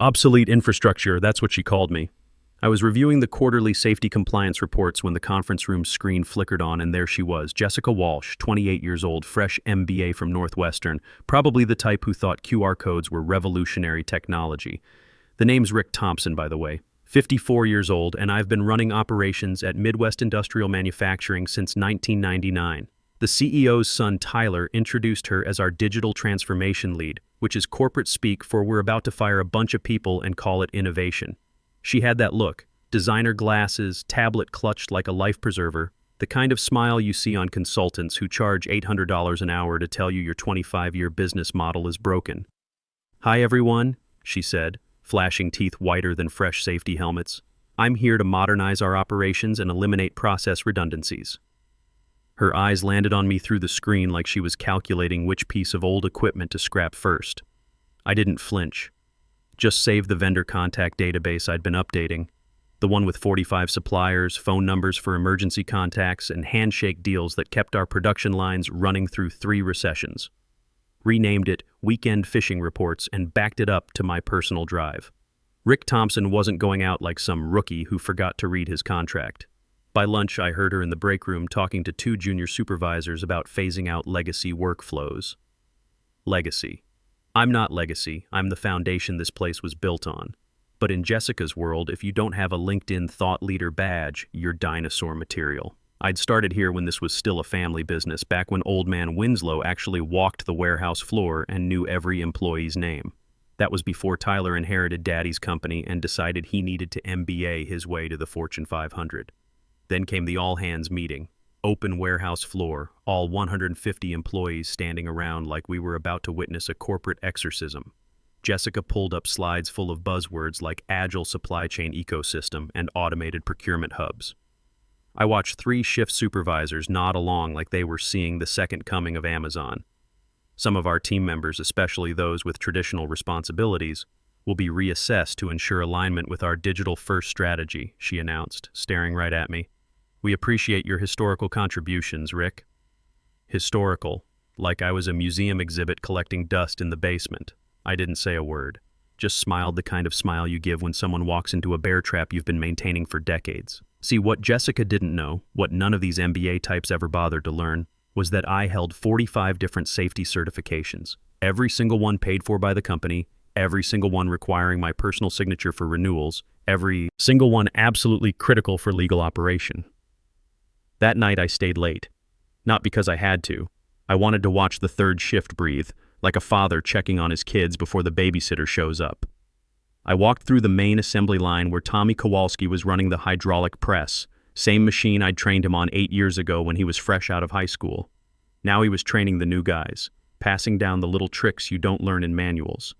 Obsolete infrastructure, that's what she called me. I was reviewing the quarterly safety compliance reports when the conference room screen flickered on, and there she was, Jessica Walsh, 28 years old, fresh MBA from Northwestern, probably the type who thought QR codes were revolutionary technology. The name's Rick Thompson, by the way. 54 years old, and I've been running operations at Midwest Industrial Manufacturing since 1999. The CEO's son, Tyler, introduced her as our digital transformation lead, which is corporate speak for we're about to fire a bunch of people and call it innovation. She had that look, designer glasses, tablet clutched like a life preserver, the kind of smile you see on consultants who charge $800 an hour to tell you your 25-year business model is broken. "Hi everyone," she said, flashing teeth whiter than fresh safety helmets. "I'm here to modernize our operations and eliminate process redundancies." Her eyes landed on me through the screen like she was calculating which piece of old equipment to scrap first. I didn't flinch. Just saved the vendor contact database I'd been updating, the one with 45 suppliers, phone numbers for emergency contacts, and handshake deals that kept our production lines running through 3 recessions. Renamed it Weekend Fishing Reports and backed it up to my personal drive. Rick Thompson wasn't going out like some rookie who forgot to read his contract. By lunch, I heard her in the break room talking to 2 junior supervisors about phasing out legacy workflows. Legacy. I'm not legacy, I'm the foundation this place was built on. But in Jessica's world, if you don't have a LinkedIn Thought Leader badge, you're dinosaur material. I'd started here when this was still a family business, back when old man Winslow actually walked the warehouse floor and knew every employee's name. That was before Tyler inherited Daddy's company and decided he needed to MBA his way to the Fortune 500. Then came the all-hands meeting. Open warehouse floor, all 150 employees standing around like we were about to witness a corporate exorcism. Jessica pulled up slides full of buzzwords like agile supply chain ecosystem and automated procurement hubs. I watched 3 shift supervisors nod along like they were seeing the second coming of Amazon. Some of our team members, especially those with traditional responsibilities, will be reassessed to ensure alignment with our digital-first strategy, she announced, staring right at me. "We appreciate your historical contributions, Rick." Historical, like I was a museum exhibit collecting dust in the basement. I didn't say a word, just smiled the kind of smile you give when someone walks into a bear trap you've been maintaining for decades. See, what Jessica didn't know, what none of these MBA types ever bothered to learn, was that I held 45 different safety certifications, every single one paid for by the company, every single one requiring my personal signature for renewals, every single one absolutely critical for legal operation. That night I stayed late. Not because I had to. I wanted to watch the third shift breathe, like a father checking on his kids before the babysitter shows up. I walked through the main assembly line where Tommy Kowalski was running the hydraulic press, same machine I'd trained him on 8 years ago when he was fresh out of high school. Now he was training the new guys, passing down the little tricks you don't learn in manuals.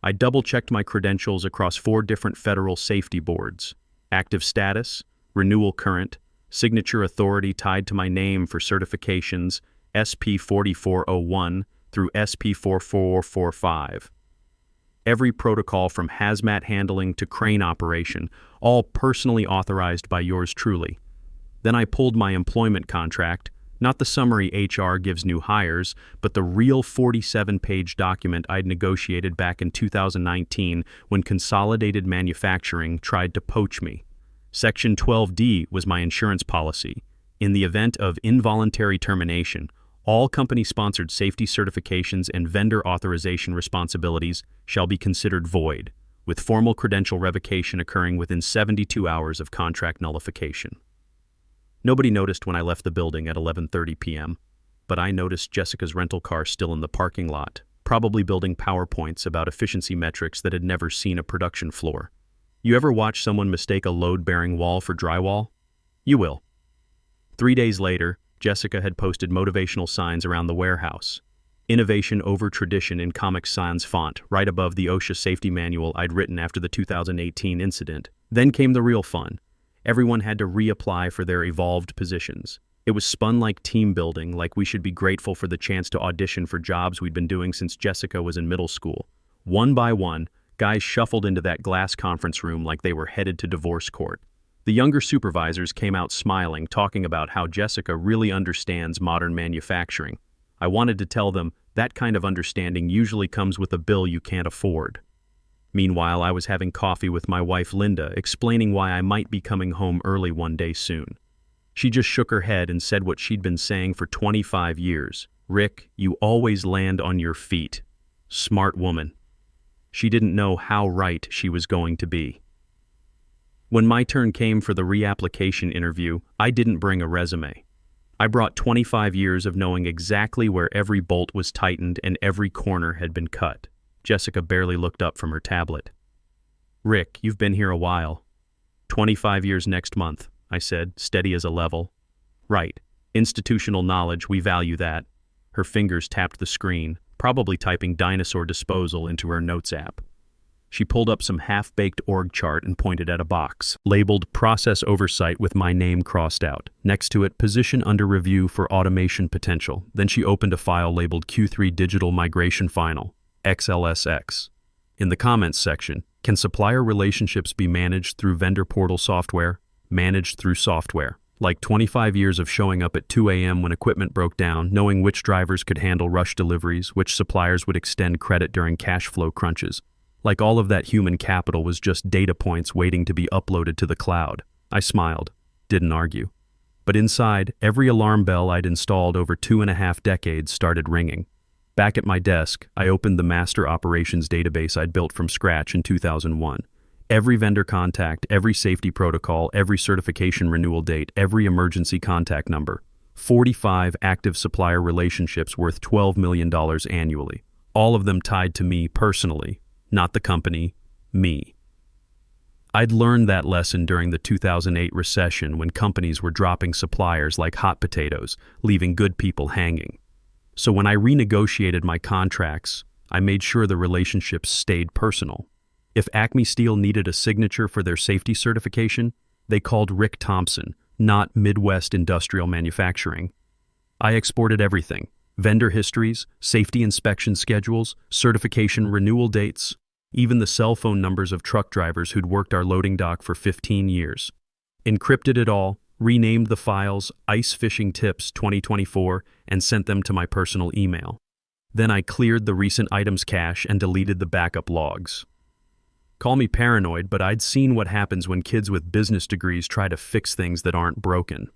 I double-checked my credentials across 4 different federal safety boards: active status, renewal current, signature authority tied to my name for certifications SP 4401 through SP 4445. Every protocol from hazmat handling to crane operation, all personally authorized by yours truly. Then I pulled my employment contract, not the summary HR gives new hires, but the real 47-page document I'd negotiated back in 2019 when Consolidated Manufacturing tried to poach me. Section 12D was my insurance policy. In the event of involuntary termination, all company-sponsored safety certifications and vendor authorization responsibilities shall be considered void, with formal credential revocation occurring within 72 hours of contract nullification. Nobody noticed when I left the building at 11:30 p.m., but I noticed Jessica's rental car still in the parking lot, probably building PowerPoints about efficiency metrics that had never seen a production floor. You ever watch someone mistake a load-bearing wall for drywall? You will. 3 days later, Jessica had posted motivational signs around the warehouse. Innovation over tradition in Comic Sans font, right above the OSHA safety manual I'd written after the 2018 incident. Then came the real fun. Everyone had to reapply for their evolved positions. It was spun like team building, like we should be grateful for the chance to audition for jobs we'd been doing since Jessica was in middle school. One by one, guys shuffled into that glass conference room like they were headed to divorce court. The younger supervisors came out smiling, talking about how Jessica really understands modern manufacturing. I wanted to tell them that kind of understanding usually comes with a bill you can't afford. Meanwhile, I was having coffee with my wife Linda, explaining why I might be coming home early one day soon. She just shook her head and said what she'd been saying for 25 years. "Rick, you always land on your feet." Smart woman. She didn't know how right she was going to be. When my turn came for the reapplication interview, I didn't bring a resume. I brought 25 years of knowing exactly where every bolt was tightened and every corner had been cut. Jessica barely looked up from her tablet. "Rick, you've been here a while." 25 years next month, I said, steady as a level. "Right. Institutional knowledge, we value that." Her fingers tapped the screen, probably typing dinosaur disposal into her notes app. She pulled up some half-baked org chart and pointed at a box, labeled Process Oversight with my name crossed out. Next to it, Position under Review for Automation Potential. Then she opened a file labeled Q3 Digital Migration Final, XLSX. In the comments section, can supplier relationships be managed through vendor portal software? Managed through software. Like 25 years of showing up at 2 a.m. when equipment broke down, knowing which drivers could handle rush deliveries, which suppliers would extend credit during cash flow crunches. Like all of that human capital was just data points waiting to be uploaded to the cloud. I smiled, didn't argue. But inside, every alarm bell I'd installed over 2.5 decades started ringing. Back at my desk, I opened the master operations database I'd built from scratch in 2001. Every vendor contact, every safety protocol, every certification renewal date, every emergency contact number. 45 active supplier relationships worth $12 million annually. All of them tied to me personally. Not the company, me. I'd learned that lesson during the 2008 recession when companies were dropping suppliers like hot potatoes, leaving good people hanging. So when I renegotiated my contracts, I made sure the relationships stayed personal. If Acme Steel needed a signature for their safety certification, they called Rick Thompson, not Midwest Industrial Manufacturing. I exported everything: vendor histories, safety inspection schedules, certification renewal dates, even the cell phone numbers of truck drivers who'd worked our loading dock for 15 years. Encrypted it all, renamed the files Ice Fishing Tips 2024, and sent them to my personal email. Then I cleared the recent items cache and deleted the backup logs. Call me paranoid, but I'd seen what happens when kids with business degrees try to fix things that aren't broken.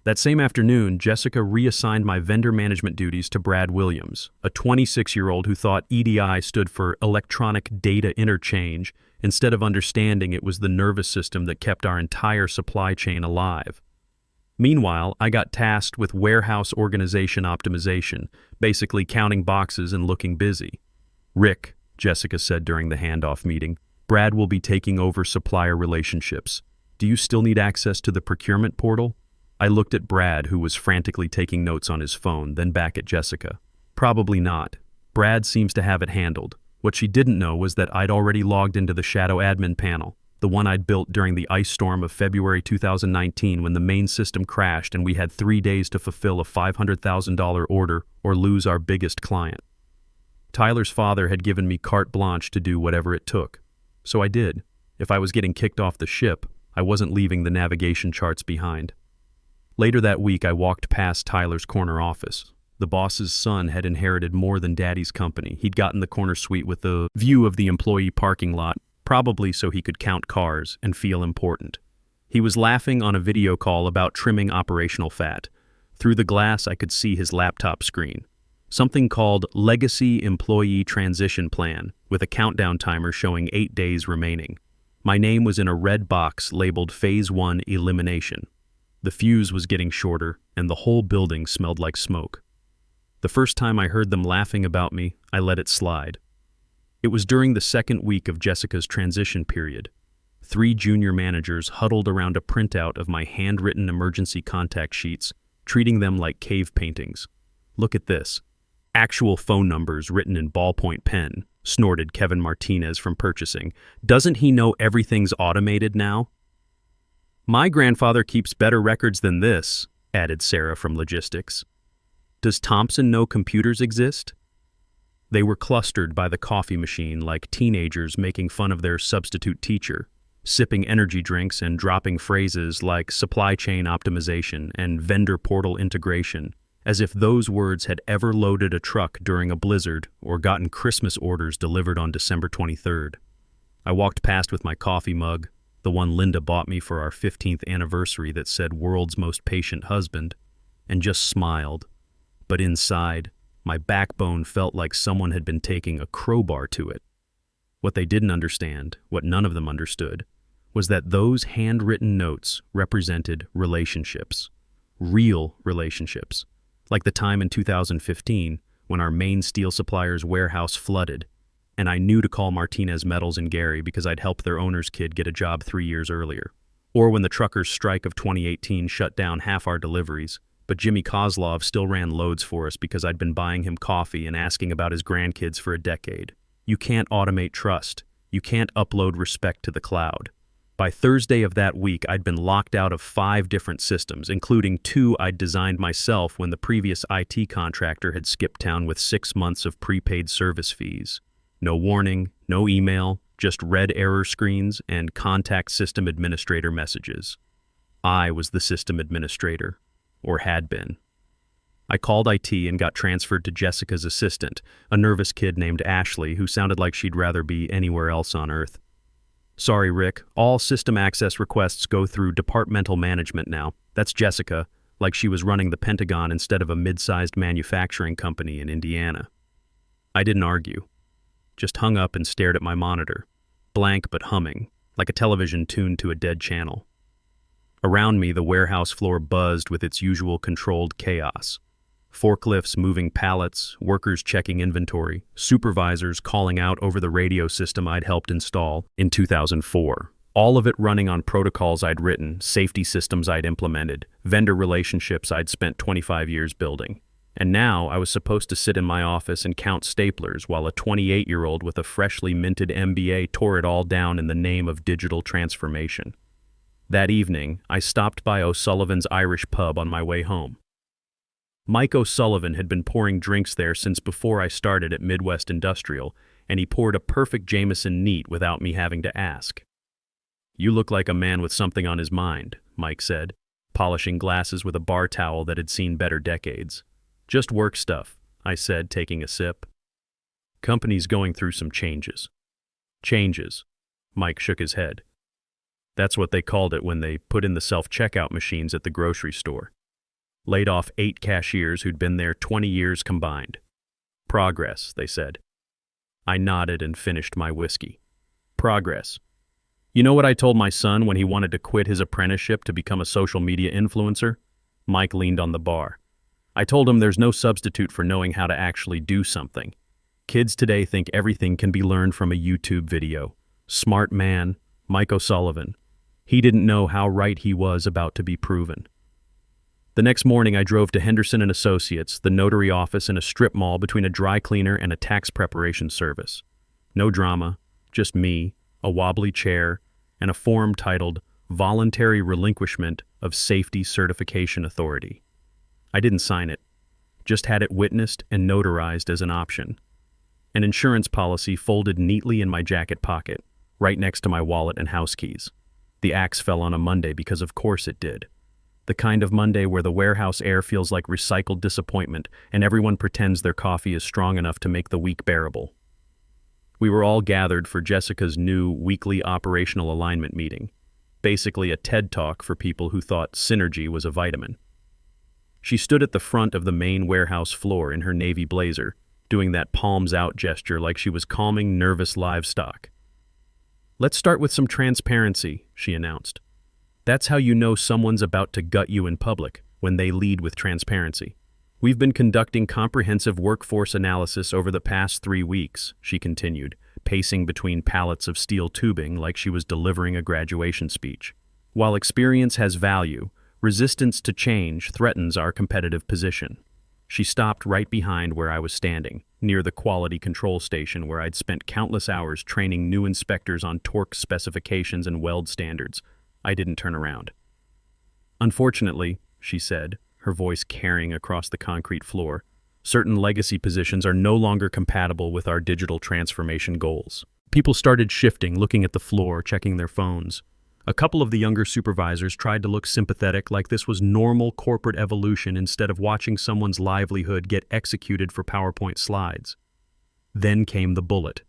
That same afternoon, Jessica reassigned my vendor management duties to Brad Williams, a 26-year-old who thought EDI stood for Electronic Data Interchange, instead of understanding it was the nervous system that kept our entire supply chain alive. Meanwhile, I got tasked with warehouse organization optimization, basically counting boxes and looking busy. "Rick," Jessica said during the handoff meeting, "Brad will be taking over supplier relationships. Do you still need access to the procurement portal?" I looked at Brad, who was frantically taking notes on his phone, then back at Jessica. "Probably not. Brad seems to have it handled." What she didn't know was that I'd already logged into the Shadow Admin panel, the one I'd built during the ice storm of February 2019 when the main system crashed and we had 3 days to fulfill a $500,000 order or lose our biggest client. Tyler's father had given me carte blanche to do whatever it took. So I did. If I was getting kicked off the ship, I wasn't leaving the navigation charts behind. Later that week, I walked past Tyler's corner office. The boss's son had inherited more than Daddy's company. He'd gotten the corner suite with a view of the employee parking lot, probably so he could count cars and feel important. He was laughing on a video call about trimming operational fat. Through the glass, I could see his laptop screen. Something called Legacy Employee Transition Plan, with a countdown timer showing 8 days remaining. My name was in a red box labeled Phase 1 Elimination. The fuse was getting shorter, and the whole building smelled like smoke. The first time I heard them laughing about me, I let it slide. It was during the second week of Jessica's transition period. 3 junior managers huddled around a printout of my handwritten emergency contact sheets, treating them like cave paintings. "Look at this. Actual phone numbers written in ballpoint pen," snorted Kevin Martinez from purchasing. "Doesn't he know everything's automated now?" "My grandfather keeps better records than this," added Sarah from logistics. "Does Thompson know computers exist?" They were clustered by the coffee machine like teenagers making fun of their substitute teacher, sipping energy drinks and dropping phrases like supply chain optimization and vendor portal integration. as if those words had ever loaded a truck during a blizzard or gotten Christmas orders delivered on December 23rd. I walked past with my coffee mug, the one Linda bought me for our 15th anniversary that said "World's Most Patient Husband," and just smiled. But inside, my backbone felt like someone had been taking a crowbar to it. What they didn't understand, what none of them understood, was that those handwritten notes represented relationships. Real relationships. Like the time in 2015 when our main steel supplier's warehouse flooded, and I knew to call Martinez Metals in Gary because I'd helped their owner's kid get a job 3 years earlier. Or when the truckers' strike of 2018 shut down half our deliveries, but Jimmy Kozlov still ran loads for us because I'd been buying him coffee and asking about his grandkids for a decade. You can't automate trust. You can't upload respect to the cloud. By Thursday of that week, I'd been locked out of 5 different systems, including 2 I'd designed myself when the previous IT contractor had skipped town with 6 months of prepaid service fees. No warning, no email, just red error screens and contact system administrator messages. I was the system administrator, or had been. I called IT and got transferred to Jessica's assistant, a nervous kid named Ashley who sounded like she'd rather be anywhere else on Earth. "Sorry, Rick, all system access requests go through departmental management now. That's Jessica, like she was running the Pentagon instead of a mid-sized manufacturing company in Indiana." I didn't argue, just hung up and stared at my monitor, blank but humming, like a television tuned to a dead channel. Around me, the warehouse floor buzzed with its usual controlled chaos. Forklifts moving pallets, workers checking inventory, supervisors calling out over the radio system I'd helped install in 2004. All of it running on protocols I'd written, safety systems I'd implemented, vendor relationships I'd spent 25 years building. And now I was supposed to sit in my office and count staplers while a 28-year-old with a freshly minted MBA tore it all down in the name of digital transformation. That evening, I stopped by O'Sullivan's Irish pub on my way home. Mike O'Sullivan had been pouring drinks there since before I started at Midwest Industrial, and he poured a perfect Jameson neat without me having to ask. "You look like a man with something on his mind," Mike said, polishing glasses with a bar towel that had seen better decades. "Just work stuff," I said, taking a sip. "Company's going through some changes." "Changes?" Mike shook his head. "That's what they called it when they put in the self-checkout machines at the grocery store. Laid off 8 cashiers who'd been there 20 years combined. Progress, they said." I nodded and finished my whiskey. Progress. "You know what I told my son when he wanted to quit his apprenticeship to become a social media influencer?" Mike leaned on the bar. "I told him there's no substitute for knowing how to actually do something. Kids today think everything can be learned from a YouTube video. Smart man, Mike O'Sullivan. He didn't know how right he was about to be proven." The next morning, I drove to Henderson & Associates, the notary office in a strip mall between a dry cleaner and a tax preparation service. No drama, just me, a wobbly chair, and a form titled Voluntary Relinquishment of Safety Certification Authority. I didn't sign it, just had it witnessed and notarized as an option. An insurance policy folded neatly in my jacket pocket, right next to my wallet and house keys. The axe fell on a Monday because of course it did. The kind of Monday where the warehouse air feels like recycled disappointment and everyone pretends their coffee is strong enough to make the week bearable. We were all gathered for Jessica's new weekly operational alignment meeting, basically a TED Talk for people who thought synergy was a vitamin. She stood at the front of the main warehouse floor in her navy blazer, doing that palms out gesture like she was calming nervous livestock. "Let's start with some transparency," she announced. "That's how you know someone's about to gut you in public, when they lead with transparency. We've been conducting comprehensive workforce analysis over the past 3 weeks," she continued, pacing between pallets of steel tubing like she was delivering a graduation speech. "While experience has value, resistance to change threatens our competitive position." She stopped right behind where I was standing, near the quality control station where I'd spent countless hours training new inspectors on torque specifications and weld standards. I didn't turn around. "Unfortunately," she said, her voice carrying across the concrete floor, "certain legacy positions are no longer compatible with our digital transformation goals." People started shifting, looking at the floor, checking their phones. A couple of the younger supervisors tried to look sympathetic, like this was normal corporate evolution instead of watching someone's livelihood get executed for PowerPoint slides. Then came the bullet.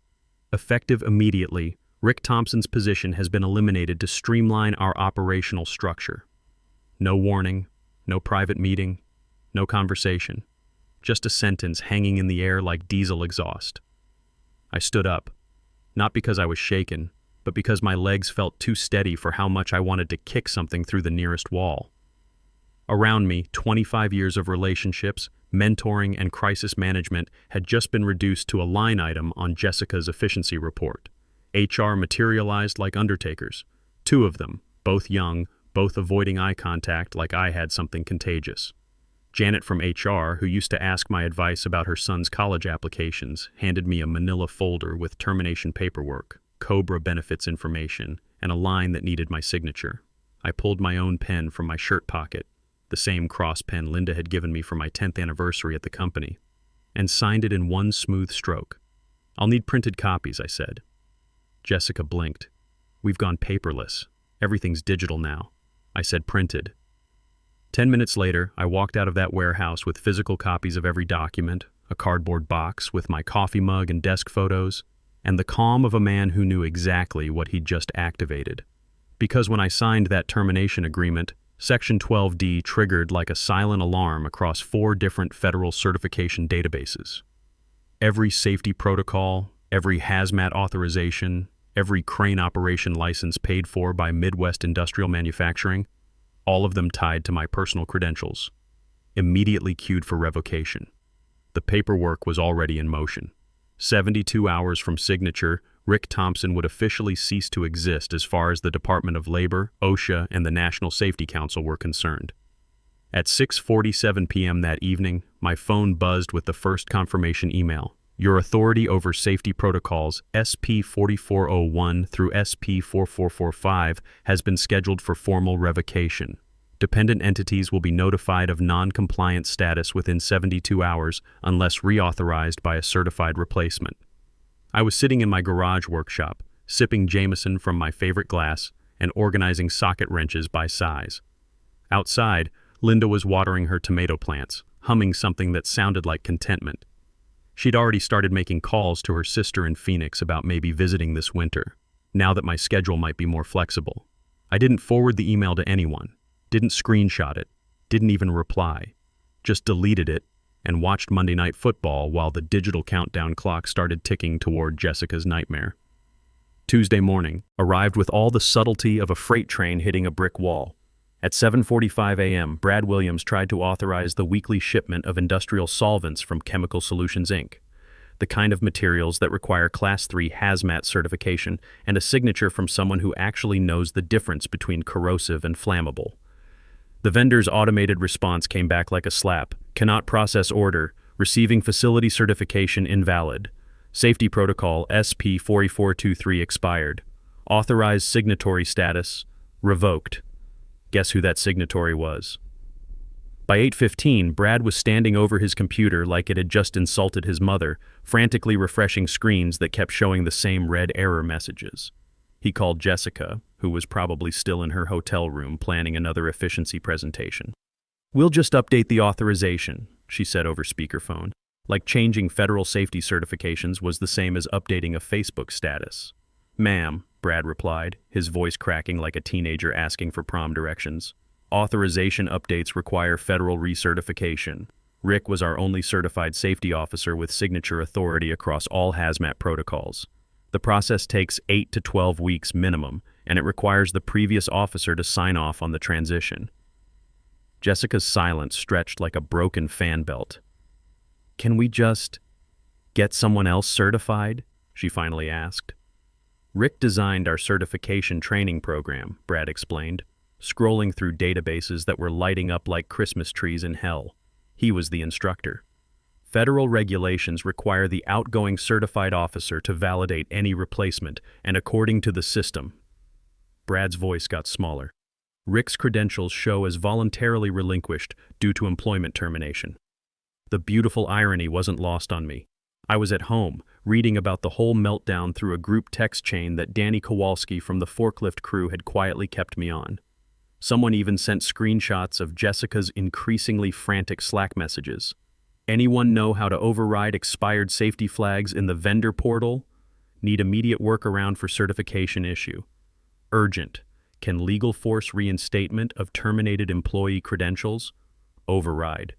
Effective immediately, Rick Thompson's position has been eliminated to streamline our operational structure. No warning, no private meeting, no conversation. Just a sentence hanging in the air like diesel exhaust. I stood up, not because I was shaken, but because my legs felt too steady for how much I wanted to kick something through the nearest wall. Around me, 25 years of relationships, mentoring, and crisis management had just been reduced to a line item on Jessica's efficiency report. HR materialized like undertakers. Two of them, both young, both avoiding eye contact like I had something contagious. Janet from HR, who used to ask my advice about her son's college applications, handed me a manila folder with termination paperwork, COBRA benefits information, and a line that needed my signature. I pulled my own pen from my shirt pocket, the same cross pen Linda had given me for my 10th anniversary at the company, and signed it in one smooth stroke. "I'll need printed copies," I said. Jessica blinked. "We've gone paperless. Everything's digital now." I said printed. 10 minutes later, I walked out of that warehouse with physical copies of every document, a cardboard box with my coffee mug and desk photos, and the calm of a man who knew exactly what he'd just activated. Because when I signed that termination agreement, Section 12D triggered like a silent alarm across 4 different federal certification databases. Every safety protocol, every hazmat authorization, every crane operation license paid for by Midwest Industrial Manufacturing, all of them tied to my personal credentials, immediately queued for revocation. The paperwork was already in motion. 72 hours from signature, Rick Thompson would officially cease to exist as far as the Department of Labor, OSHA, and the National Safety Council were concerned. At 6:47 p.m. that evening, my phone buzzed with the first confirmation email. "Your authority over safety protocols, SP4401 through SP4445, has been scheduled for formal revocation. Dependent entities will be notified of non-compliance status within 72 hours unless reauthorized by a certified replacement." I was sitting in my garage workshop, sipping Jameson from my favorite glass and organizing socket wrenches by size. Outside, Linda was watering her tomato plants, humming something that sounded like contentment. She'd already started making calls to her sister in Phoenix about maybe visiting this winter, now that my schedule might be more flexible. I didn't forward the email to anyone, didn't screenshot it, didn't even reply, just deleted it and watched Monday Night Football while the digital countdown clock started ticking toward Jessica's nightmare. Tuesday morning arrived with all the subtlety of a freight train hitting a brick wall. At 7:45 a.m., Brad Williams tried to authorize the weekly shipment of industrial solvents from Chemical Solutions, Inc., the kind of materials that require Class 3 hazmat certification and a signature from someone who actually knows the difference between corrosive and flammable. The vendor's automated response came back like a slap. "Cannot process order. Receiving facility certification invalid. Safety protocol SP4423 expired. Authorized signatory status revoked." Guess who that signatory was? By 8:15, Brad was standing over his computer like it had just insulted his mother, frantically refreshing screens that kept showing the same red error messages. He called Jessica, who was probably still in her hotel room planning another efficiency presentation. "We'll just update the authorization," she said over speakerphone, like changing federal safety certifications was the same as updating a Facebook status. "Ma'am," Brad replied, his voice cracking like a teenager asking for prom directions. "Authorization updates require federal recertification. Rick was our only certified safety officer with signature authority across all hazmat protocols. The process takes 8 to 12 weeks minimum, and it requires the previous officer to sign off on the transition." Jessica's silence stretched like a broken fan belt. "Can we just get someone else certified?" she finally asked. "Rick designed our certification training program," Brad explained, scrolling through databases that were lighting up like Christmas trees in hell. He was the instructor. Federal regulations require the outgoing certified officer to validate any replacement, and according to the system. Brad's voice got smaller. "Rick's credentials show as voluntarily relinquished due to employment termination." The beautiful irony wasn't lost on me. I was at home, reading about the whole meltdown through a group text chain that Danny Kowalski from the forklift crew had quietly kept me on. Someone even sent screenshots of Jessica's increasingly frantic Slack messages. Anyone know how to override expired safety flags in the vendor portal? Need immediate workaround for certification issue. Urgent. Can legal force reinstatement of terminated employee credentials? Override.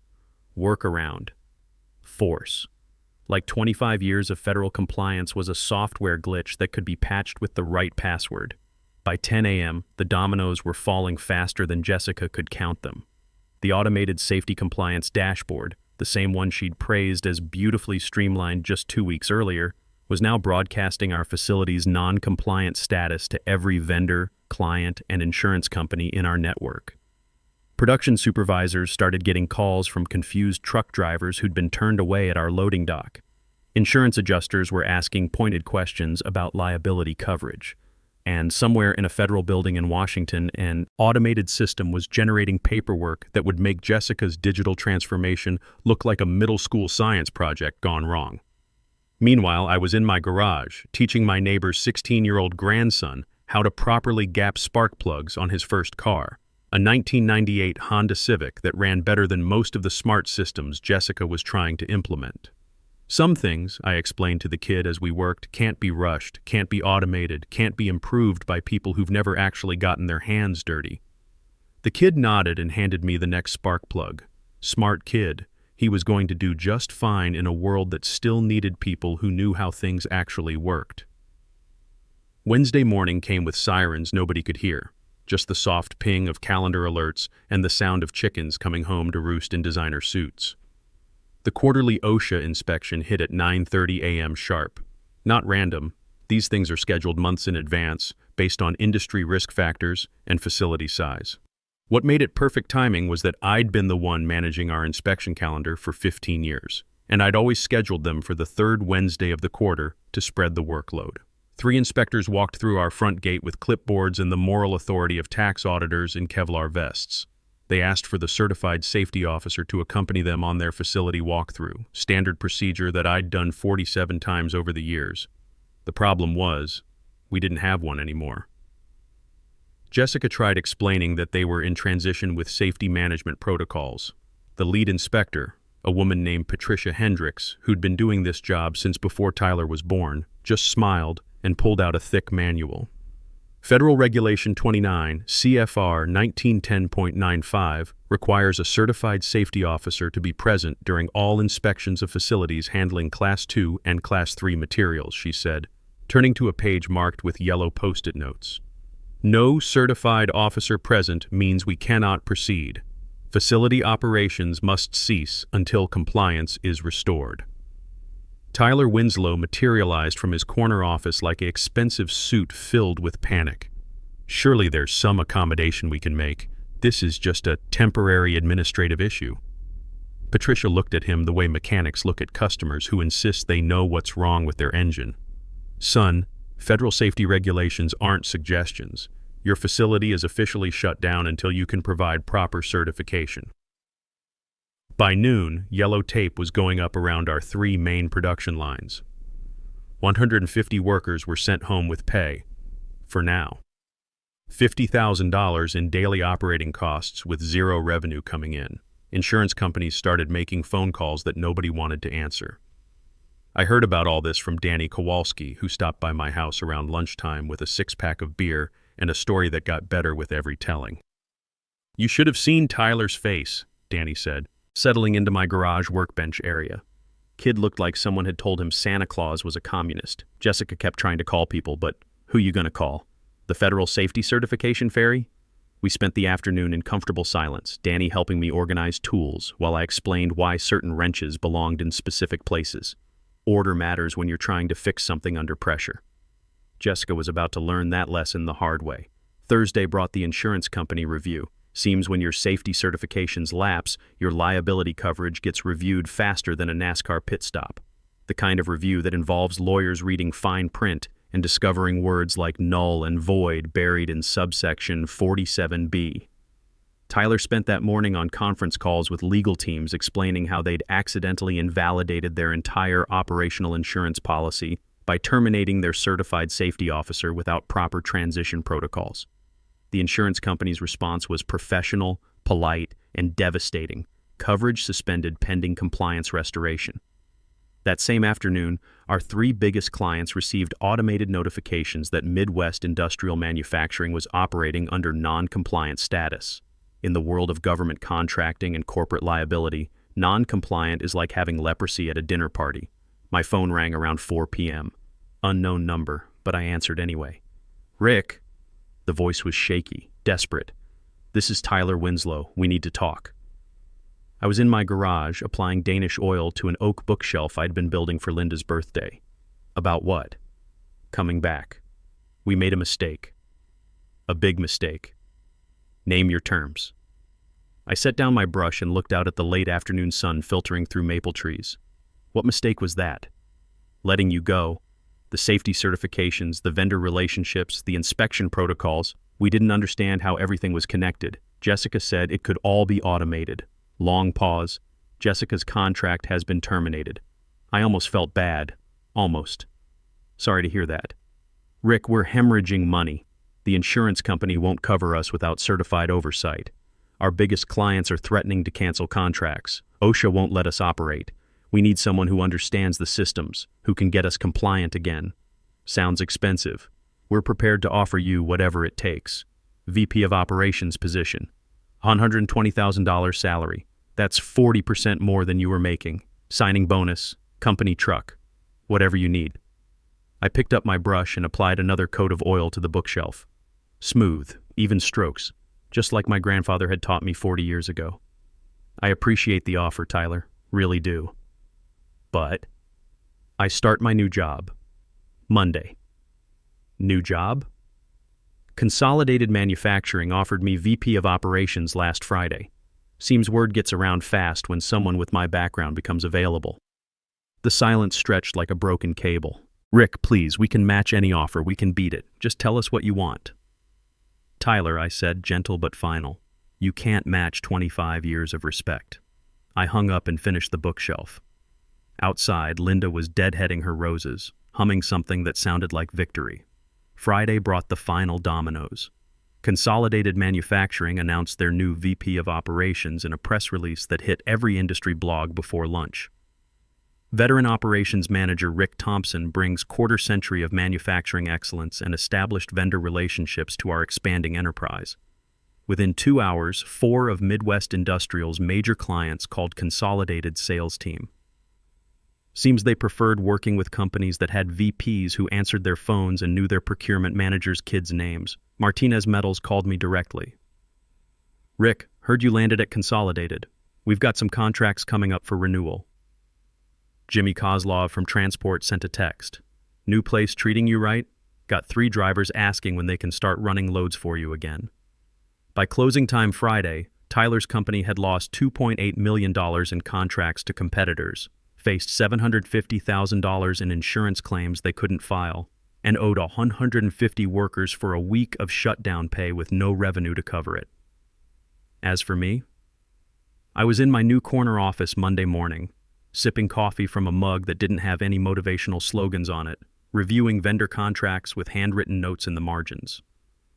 Workaround. Force. Like 25 years of federal compliance was a software glitch that could be patched with the right password. By 10 a.m., the dominoes were falling faster than Jessica could count them. The automated safety compliance dashboard, the same one she'd praised as beautifully streamlined just 2 weeks earlier, was now broadcasting our facility's non-compliant status to every vendor, client, and insurance company in our network. Production supervisors started getting calls from confused truck drivers who'd been turned away at our loading dock. Insurance adjusters were asking pointed questions about liability coverage. And somewhere in a federal building in Washington, an automated system was generating paperwork that would make Jessica's digital transformation look like a middle school science project gone wrong. Meanwhile, I was in my garage, teaching my neighbor's 16-year-old grandson how to properly gap spark plugs on his first car, a 1998 Honda Civic that ran better than most of the smart systems Jessica was trying to implement. Some things, I explained to the kid as we worked, can't be rushed, can't be automated, can't be improved by people who've never actually gotten their hands dirty. The kid nodded and handed me the next spark plug. Smart kid. He was going to do just fine in a world that still needed people who knew how things actually worked. Wednesday morning came with sirens nobody could hear, just the soft ping of calendar alerts and the sound of chickens coming home to roost in designer suits. The quarterly OSHA inspection hit at 9:30 a.m. sharp. Not random. These things are scheduled months in advance, based on industry risk factors and facility size. What made it perfect timing was that I'd been the one managing our inspection calendar for 15 years, and I'd always scheduled them for the third Wednesday of the quarter to spread the workload. 3 inspectors walked through our front gate with clipboards and the moral authority of tax auditors in Kevlar vests. They asked for the certified safety officer to accompany them on their facility walkthrough, standard procedure that I'd done 47 times over the years. The problem was, we didn't have one anymore. Jessica tried explaining that they were in transition with safety management protocols. The lead inspector, a woman named Patricia Hendricks, who'd been doing this job since before Tyler was born, just smiled and pulled out a thick manual. Federal Regulation 29, CFR 1910.95, requires a certified safety officer to be present during all inspections of facilities handling Class 2 and Class 3 materials, she said, turning to a page marked with yellow post-it notes. No certified officer present means we cannot proceed. Facility operations must cease until compliance is restored. Tyler Winslow materialized from his corner office like an expensive suit filled with panic. Surely there's some accommodation we can make. This is just a temporary administrative issue. Patricia looked at him the way mechanics look at customers who insist they know what's wrong with their engine. Son, federal safety regulations aren't suggestions. Your facility is officially shut down until you can provide proper certification. By noon, yellow tape was going up around our 3 main production lines. 150 workers were sent home with pay, for now. $50,000 in daily operating costs with 0 revenue coming in. Insurance companies started making phone calls that nobody wanted to answer. I heard about all this from Danny Kowalski, who stopped by my house around lunchtime with a 6-pack of beer and a story that got better with every telling. You should have seen Tyler's face, Danny said, settling into my garage workbench area. Kid looked like someone had told him Santa Claus was a communist. Jessica kept trying to call people, but who you gonna call? The federal safety certification fairy? We spent the afternoon in comfortable silence, Danny helping me organize tools while I explained why certain wrenches belonged in specific places. Order matters when you're trying to fix something under pressure. Jessica was about to learn that lesson the hard way. Thursday brought the insurance company review. Seems when your safety certifications lapse, your liability coverage gets reviewed faster than a NASCAR pit stop. The kind of review that involves lawyers reading fine print and discovering words like null and void buried in subsection 47B. Tyler spent that morning on conference calls with legal teams explaining how they'd accidentally invalidated their entire operational insurance policy by terminating their certified safety officer without proper transition protocols. The insurance company's response was professional, polite, and devastating. Coverage suspended pending compliance restoration. That same afternoon, our 3 biggest clients received automated notifications that Midwest Industrial Manufacturing was operating under non-compliant status. In the world of government contracting and corporate liability, non-compliant is like having leprosy at a dinner party. My phone rang around 4 p.m. Unknown number, but I answered anyway. "Rick." The voice was shaky, desperate. "This is Tyler Winslow. We need to talk." I was in my garage, applying Danish oil to an oak bookshelf I'd been building for Linda's birthday. About what? Coming back. We made a mistake. A big mistake. Name your terms. I set down my brush and looked out at the late afternoon sun filtering through maple trees. What mistake was that? Letting you go. The safety certifications, the vendor relationships, the inspection protocols. We didn't understand how everything was connected. Jessica said it could all be automated. Long pause. Jessica's contract has been terminated. I almost felt bad. Almost. Sorry to hear that. Rick, we're hemorrhaging money. The insurance company won't cover us without certified oversight. Our biggest clients are threatening to cancel contracts. OSHA won't let us operate. We need someone who understands the systems, who can get us compliant again. Sounds expensive. We're prepared to offer you whatever it takes. VP of Operations position. $120,000 salary. That's 40% more than you were making. Signing bonus, company truck, whatever you need. I picked up my brush and applied another coat of oil to the bookshelf. Smooth, even strokes, just like my grandfather had taught me 40 years ago. I appreciate the offer, Tyler, really do. But I start my new job. Monday. New job? Consolidated Manufacturing offered me VP of Operations last Friday. Seems word gets around fast when someone with my background becomes available. The silence stretched like a broken cable. Rick, please, we can match any offer, we can beat it. Just tell us what you want. Tyler, I said, gentle but final. You can't match 25 years of respect. I hung up and finished the bookshelf. Outside, Linda was deadheading her roses, humming something that sounded like victory. Friday brought the final dominoes. Consolidated Manufacturing announced their new VP of Operations in a press release that hit every industry blog before lunch. Veteran Operations Manager Rick Thompson brings quarter-century of manufacturing excellence and established vendor relationships to our expanding enterprise. Within 2 hours, 4 of Midwest Industrial's major clients called Consolidated sales team. Seems they preferred working with companies that had VPs who answered their phones and knew their procurement managers' kids' names. Martinez Metals called me directly. Rick, heard you landed at Consolidated. We've got some contracts coming up for renewal. Jimmy Kozlov from Transport sent a text. New place treating you right? Got 3 drivers asking when they can start running loads for you again. By closing time Friday, Tyler's company had lost $2.8 million in contracts to competitors, faced $750,000 in insurance claims they couldn't file, and owed 150 workers for a week of shutdown pay with no revenue to cover it. As for me, I was in my new corner office Monday morning, sipping coffee from a mug that didn't have any motivational slogans on it, reviewing vendor contracts with handwritten notes in the margins.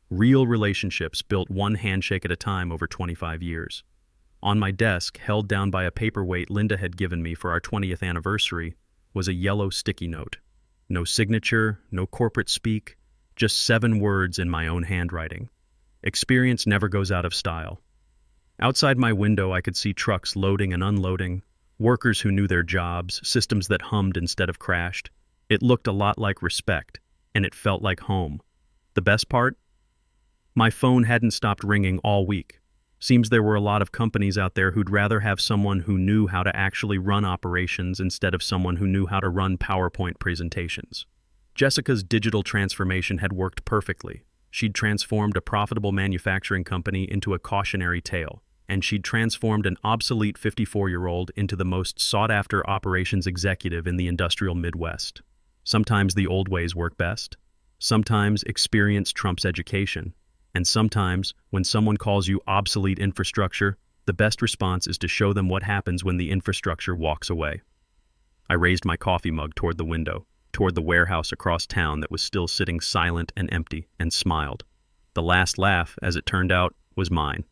Real relationships built one handshake at a time over 25 years. On my desk, held down by a paperweight Linda had given me for our 20th anniversary, was a yellow sticky note. No signature, no corporate speak, just 7 words in my own handwriting. Experience never goes out of style. Outside my window, I could see trucks loading and unloading, workers who knew their jobs, systems that hummed instead of crashed. It looked a lot like respect, and it felt like home. The best part? My phone hadn't stopped ringing all week. Seems there were a lot of companies out there who'd rather have someone who knew how to actually run operations instead of someone who knew how to run PowerPoint presentations. Jessica's digital transformation had worked perfectly. She'd transformed a profitable manufacturing company into a cautionary tale, and she'd transformed an obsolete 54-year-old into the most sought-after operations executive in the industrial Midwest. Sometimes the old ways work best. Sometimes experience trumps education. And sometimes, when someone calls you obsolete infrastructure, the best response is to show them what happens when the infrastructure walks away. I raised my coffee mug toward the window, toward the warehouse across town that was still sitting silent and empty, and smiled. The last laugh, as it turned out, was mine.